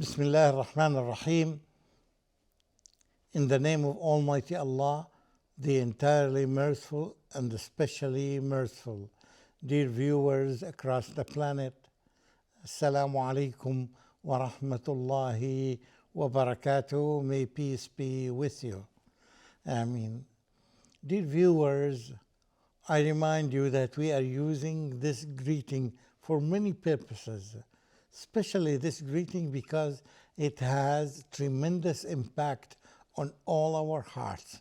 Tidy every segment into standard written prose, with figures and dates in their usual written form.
Bismillah ar-Rahman ar-Rahim. In the name of Almighty Allah, the entirely merciful and especially merciful. Dear viewers across the planet, Assalamu alaikum wa rahmatullahi wa barakatuh. May peace be with you. Ameen. Dear viewers, I remind you that we are using this greeting for many purposes, especially this greeting because it has tremendous impact on all our hearts.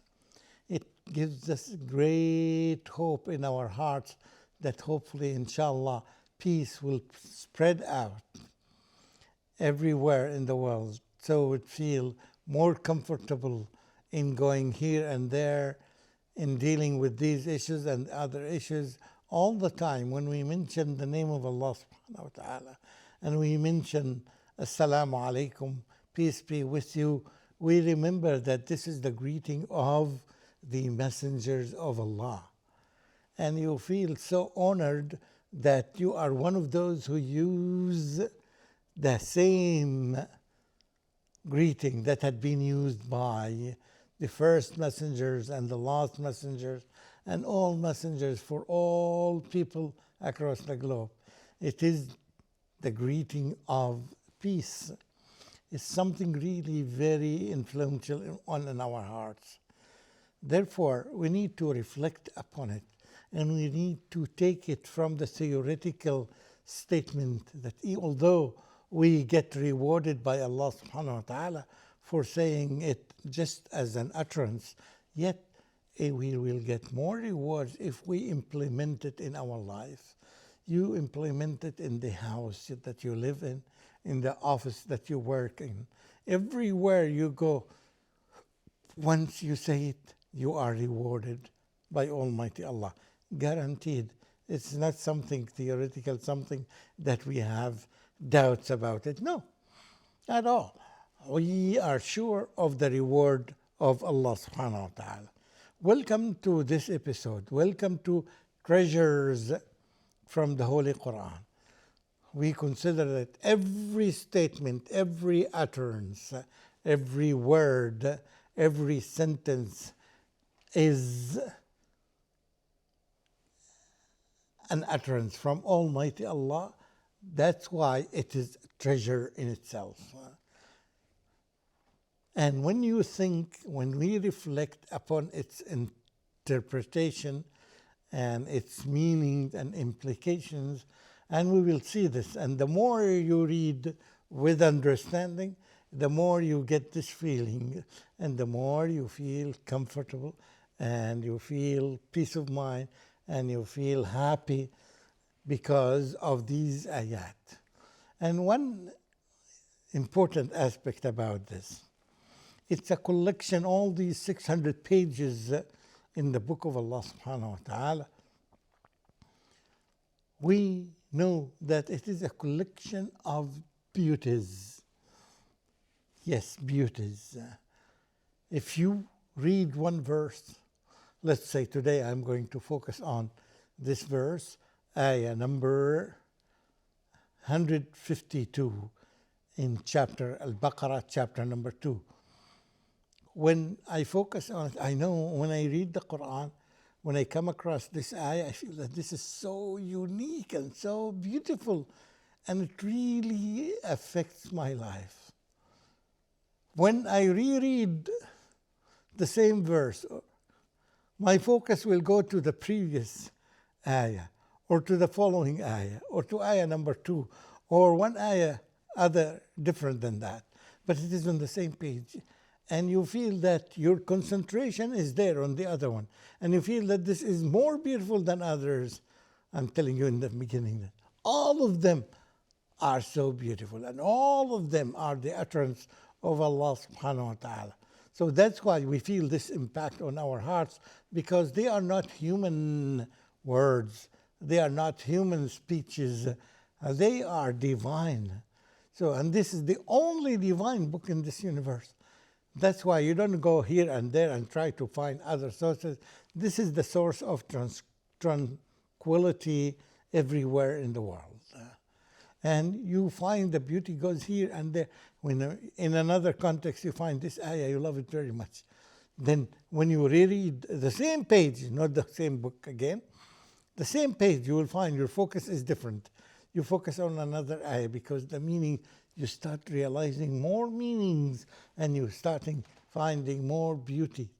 It gives us great hope in our hearts that hopefully, inshallah, peace will spread out everywhere in the world, so we feel more comfortable in going here and there, in dealing with these issues and other issues all the time. When we mention the name of Allah subhanahu wa ta'ala and we mention Assalamu alaikum, peace be with you, we remember that this is the greeting of the messengers of Allah. And you feel so honored that you are one of those who use the same greeting that had been used by the first messengers and the last messengers and all messengers for all people across the globe. It is the greeting of peace. It's something really very influential in our hearts. Therefore, we need to reflect upon it, and we need to take it from the theoretical statement that although we get rewarded by Allah subhanahu wa ta'ala for saying it just as an utterance, yet we will get more rewards if we implement it in our life. You implement it in the house that you live in the office that you work in. Everywhere you go, once you say it, you are rewarded by Almighty Allah. Guaranteed. It's not something theoretical, something that we have doubts about it. No, at all. We are sure of the reward of Allah subhanahu wa ta'ala. Welcome to this episode. Welcome to Treasures from the Holy Quran. We consider that every statement, every utterance, every word, every sentence is an utterance from Almighty Allah. That's why it is treasure in itself. And when you think, when we reflect upon its interpretation and its meaning and implications, and we will see this, and the more you read with understanding, the more you get this feeling, and the more you feel comfortable, and you feel peace of mind, and you feel happy because of these ayat. And one important aspect about this, it's a collection, all these 600 pages in the book of Allah subhanahu wa ta'ala. We know that it is a collection of beauties. Yes, beauties. If you read one verse, let's say today I'm going to focus on this verse, ayah number 152 in chapter al Baqarah, chapter number 2. When I focus on it, I know when I read the Quran, when I come across this ayah, I feel that this is so unique and so beautiful, and it really affects my life. When I reread the same verse, my focus will go to the previous ayah, or to the following ayah, or to ayah number 2, or one ayah other different than that, but it is on the same page. And you feel that your concentration is there on the other one. And you feel that this is more beautiful than others. I'm telling you in the beginning that all of them are so beautiful. And all of them are the utterance of Allah subhanahu wa ta'ala. So that's why we feel this impact on our hearts, because they are not human words. They are not human speeches. They are divine. So, and this is the only divine book in this universe. That's why you don't go here and there and try to find other sources. This is the source of tranquility everywhere in the world. And you find the beauty goes here and there. When in another context you find this ayah, you love it very much. Then when you reread the same page, not the same book again, the same page, you will find your focus is different. You focus on another ayah because the meaning, you start realizing more meanings and you starting finding more beauty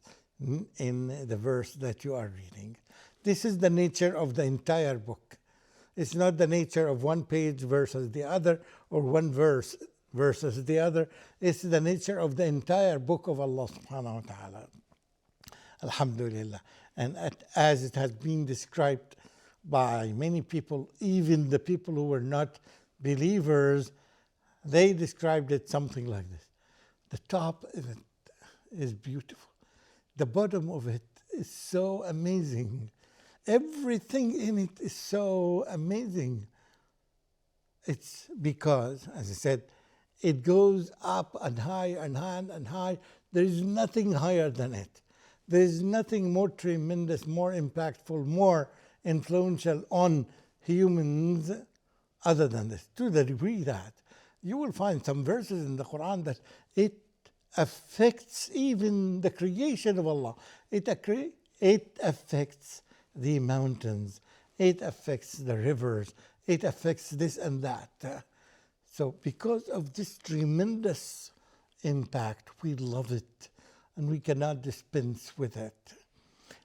in the verse that you are reading. This is the nature of the entire book. It's not the nature of one page versus the other or one verse versus the other. It's the nature of the entire book of Allah subhanahu wa ta'ala. Alhamdulillah. And as it has been described by many people, even the people who were not believers, they described it something like this. The top of it is beautiful. The bottom of it is so amazing. Everything in it is so amazing. It's because, as I said, it goes up and high and high and high. There is nothing higher than it. There is nothing more tremendous, more impactful, more influential on humans other than this. To the degree that you will find some verses in the Quran that it affects even the creation of Allah. It affects the mountains. It affects the rivers. It affects this and that. So because of this tremendous impact, we love it and we cannot dispense with it.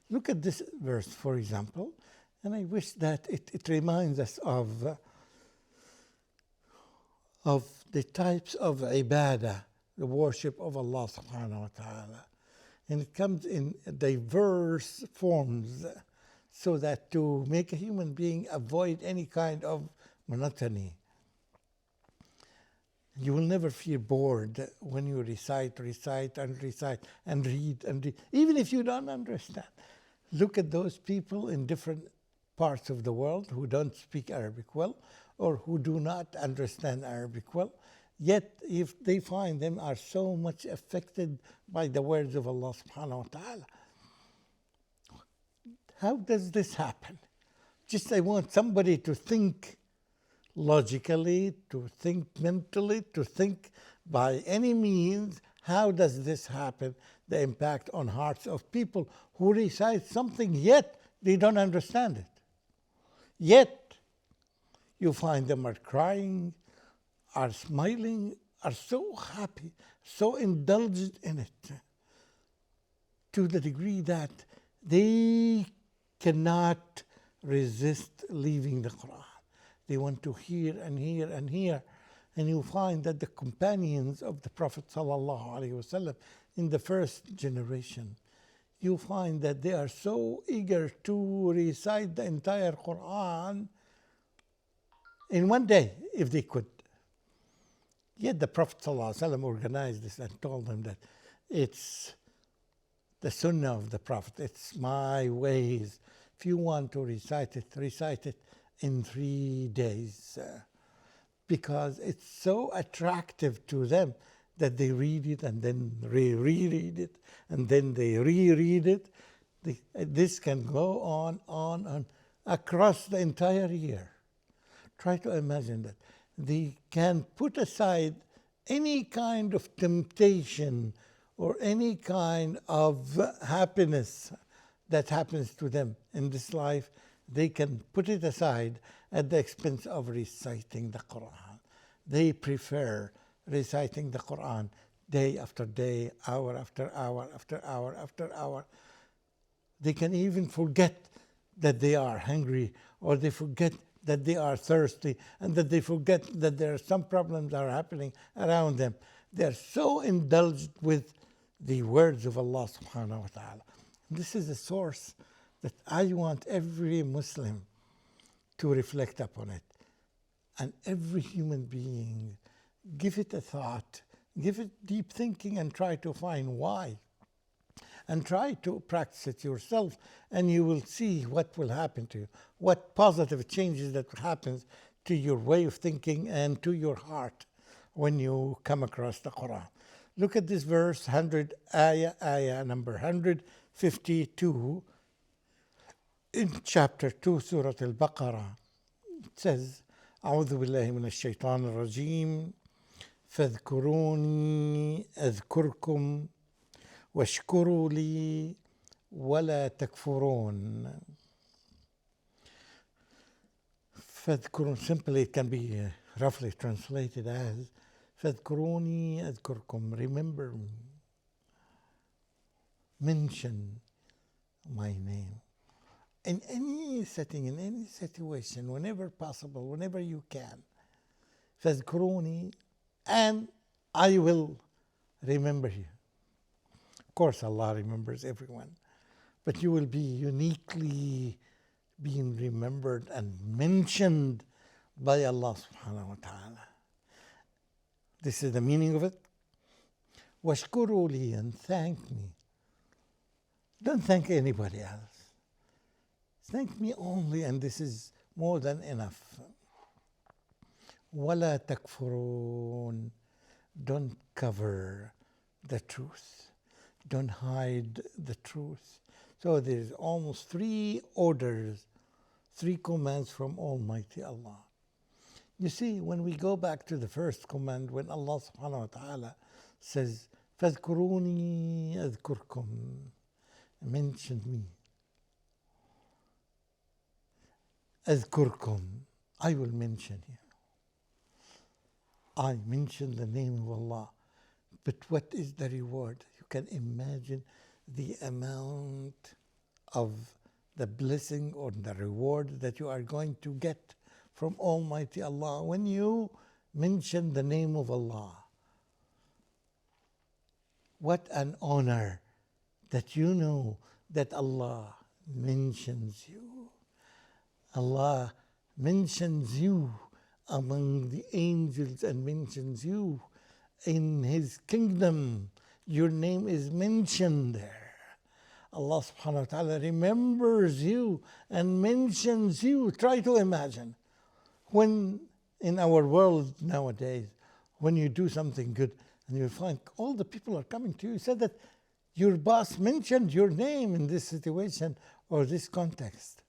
Look at this verse, for example, and I wish that it reminds us of the types of ibadah, the worship of Allah subhanahu wa ta'ala. And it comes in diverse forms so that to make a human being avoid any kind of monotony. You will never feel bored when you recite and read, even if you don't understand. Look at those people in different parts of the world who don't speak Arabic well or who do not understand Arabic well. Yet, if they find them are so much affected by the words of Allah subhanahu wa ta'ala. How does this happen? Just I want somebody to think logically, to think mentally, to think by any means, how does this happen? The impact on hearts of people who recite something yet they don't understand it. Yet you find them are crying, are smiling, are so happy, so indulged in it, to the degree that they cannot resist leaving the Quran. They want to hear and hear and hear. And you find that the companions of the Prophet ﷺ in the first generation, you find that they are so eager to recite the entire Quran in one day, if they could. Yet the Prophet ﷺ organized this and told them that it's the sunnah of the Prophet, it's my ways. If you want to recite it in 3 days. Because it's so attractive to them that they read it and then reread it and then they reread it. This can go on across the entire year. Try to imagine that. They can put aside any kind of temptation or any kind of happiness that happens to them in this life. They can put it aside at the expense of reciting the Quran. They prefer reciting the Quran day after day, hour after hour after hour after hour. They can even forget that they are hungry, or they forget that they are thirsty, and that they forget that there are some problems that are happening around them. They are so indulged with the words of Allah subhanahu wa ta'ala. This is a source that I want every Muslim to reflect upon it. And every human being, give it a thought, give it deep thinking and try to find why. And try to practice it yourself and you will see what will happen to you. What positive changes that happens to your way of thinking and to your heart when you come across the Quran. Look at this verse, ayah number 152 in chapter 2, Surah al Baqarah. It says, أعوذ بالله من الشيطان الرجيم فاذكروني أذكركم واشكروا لي ولا تكفرون. فاذكرون, simply it can be roughly translated as فاذكروني أذكركم, remember me, mention my name. In any setting, in any situation, whenever possible, whenever you can. فاذكروني, and I will remember you. Of course, Allah remembers everyone, but you will be uniquely being remembered and mentioned by Allah subhanahu wa ta'ala. This is the meaning of it. وَاشْكُرُوا لِي, and thank me. Don't thank anybody else. Thank me only, and this is more than enough. وَلَا تَكْفُرُونَ, don't cover the truth. Don't hide the truth. So there's almost 3 orders, 3 commands from Almighty Allah. You see, when we go back to the first command, when Allah subhanahu wa ta'ala says, فَاذْكُرُونِي أَذْكُرْكُمْ, mention me. أذكركم, I will mention you. I mention the name of Allah. But what is the reward? You can imagine the amount of the blessing or the reward that you are going to get from Almighty Allah when you mention the name of Allah. What an honor that you know that Allah mentions you. Allah mentions you among the angels and mentions you in His kingdom. Your name is mentioned there. Allah subhanahu wa ta'ala remembers you and mentions you. Try to imagine when in our world nowadays, when you do something good and you find all the people are coming to you, you said that your boss mentioned your name in this situation or this context.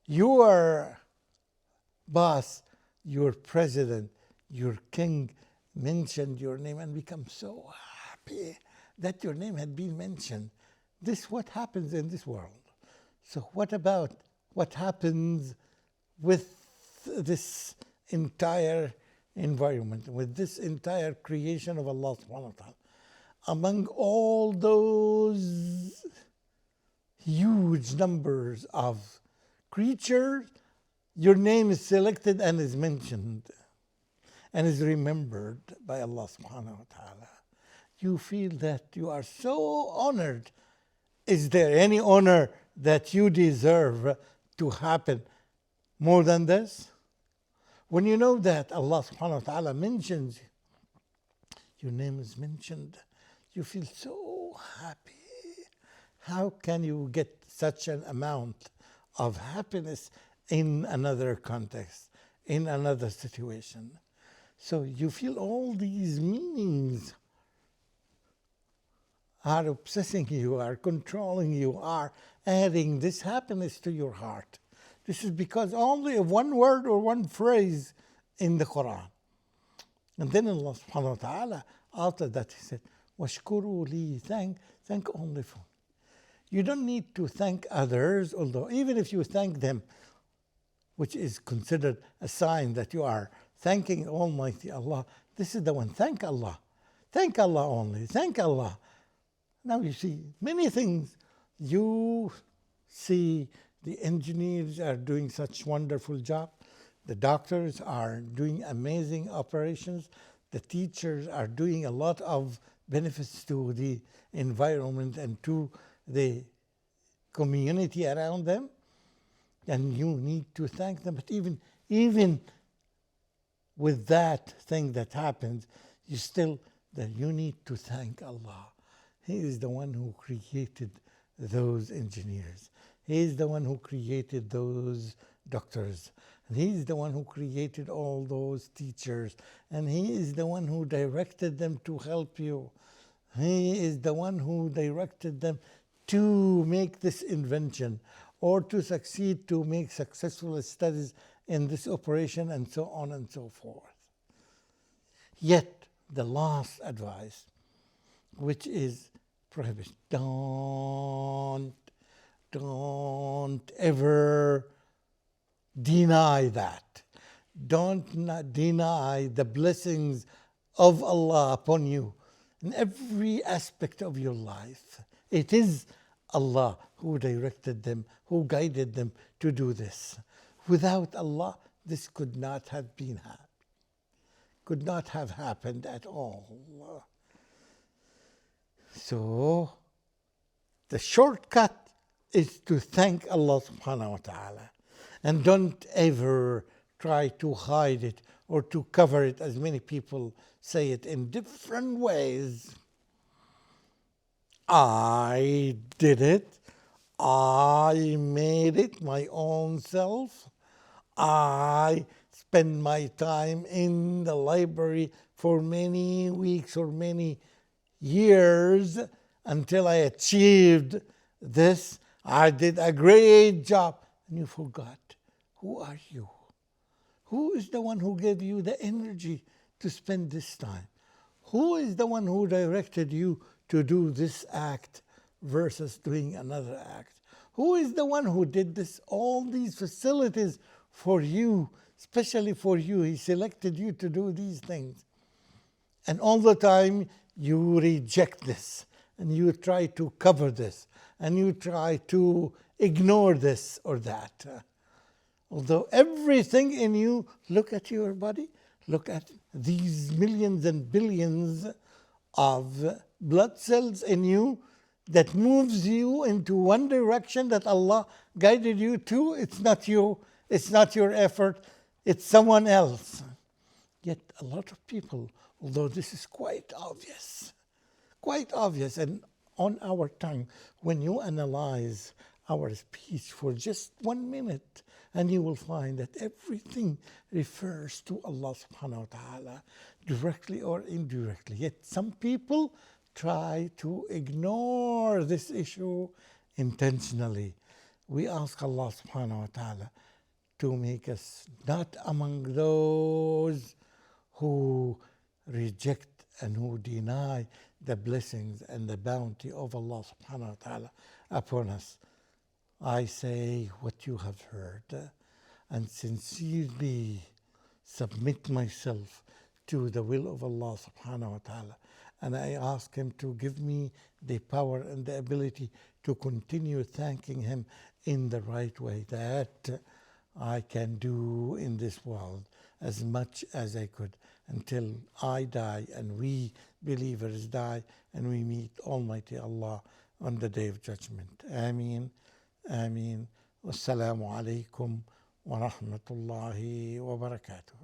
Your boss, your president, your king mentioned your name and become so happy that your name had been mentioned. This is what happens in this world. So what about what happens with this entire environment, with this entire creation of Allah subhanahu wa ta'ala? Among all those huge numbers of creatures, your name is selected and is mentioned and is remembered by Allah subhanahu wa ta'ala. You feel that you are so honored. Is there any honor that you deserve to happen more than this? When you know that Allah subhanahu wa ta'ala mentions you, your name is mentioned, you feel so happy. How can you get such an amount of happiness in another context, in another situation? So you feel all these meanings are obsessing you, are controlling you, are adding this happiness to your heart. This is because only of one word or one phrase in the Quran. And then Allah subhanahu wa ta'ala, after that He said, وَاشْكُرُوا لِي, thank only for me. You don't need to thank others, although even if you thank them, which is considered a sign that you are thanking Almighty Allah, this is the one. Thank Allah. Thank Allah only. Thank Allah. Now you see many things. You see the engineers are doing such wonderful job. The doctors are doing amazing operations. The teachers are doing a lot of benefits to the environment and to the community around them, and you need to thank them. But even with that thing that happens, you need to thank Allah. He is the one who created those engineers. He is the one who created those doctors. And He is the one who created all those teachers. And He is the one who directed them to help you. He is the one who directed them to make this invention or to succeed to make successful studies in this operation, and so on and so forth. Yet the last advice, which is prohibition, don't ever deny that. Don't not deny the blessings of Allah upon you in every aspect of your life. It is Allah who directed them, who guided them to do this. Without Allah, this could not have happened at all. So, the shortcut is to thank Allah subhanahu wa ta'ala. And don't ever try to hide it or to cover it, as many people say it in different ways. I did it. I made it my own self. I spent my time in the library for many weeks or many years until I achieved this. I did a great job. And you forgot. Who are you? Who is the one who gave you the energy to spend this time? Who is the one who directed you to do this act versus doing another act? Who is the one who did this, all these facilities for you, especially for you? He selected you to do these things. And all the time you reject this, and you try to cover this, and you try to ignore this or that. Although everything in you, look at your body, look at these millions and billions of blood cells in you that moves you into one direction that Allah guided you to. It's not you, it's not your effort, it's someone else. Yet a lot of people, although this is quite obvious and on our tongue, when you analyze our speech for just 1 minute, and you will find that everything refers to Allah subhanahu wa ta'ala, directly or indirectly. Yet some people try to ignore this issue intentionally. We ask Allah subhanahu wa ta'ala to make us not among those who reject and who deny the blessings and the bounty of Allah subhanahu wa ta'ala upon us. I say what you have heard and sincerely submit myself to the will of Allah subhanahu wa ta'ala. And I ask Him to give me the power and the ability to continue thanking Him in the right way, that I can do in this world as much as I could until I die and we believers die and we meet Almighty Allah on the Day of Judgment. Ameen. Ameen. Wassalamu alaikum wa rahmatullahi wa barakatuh.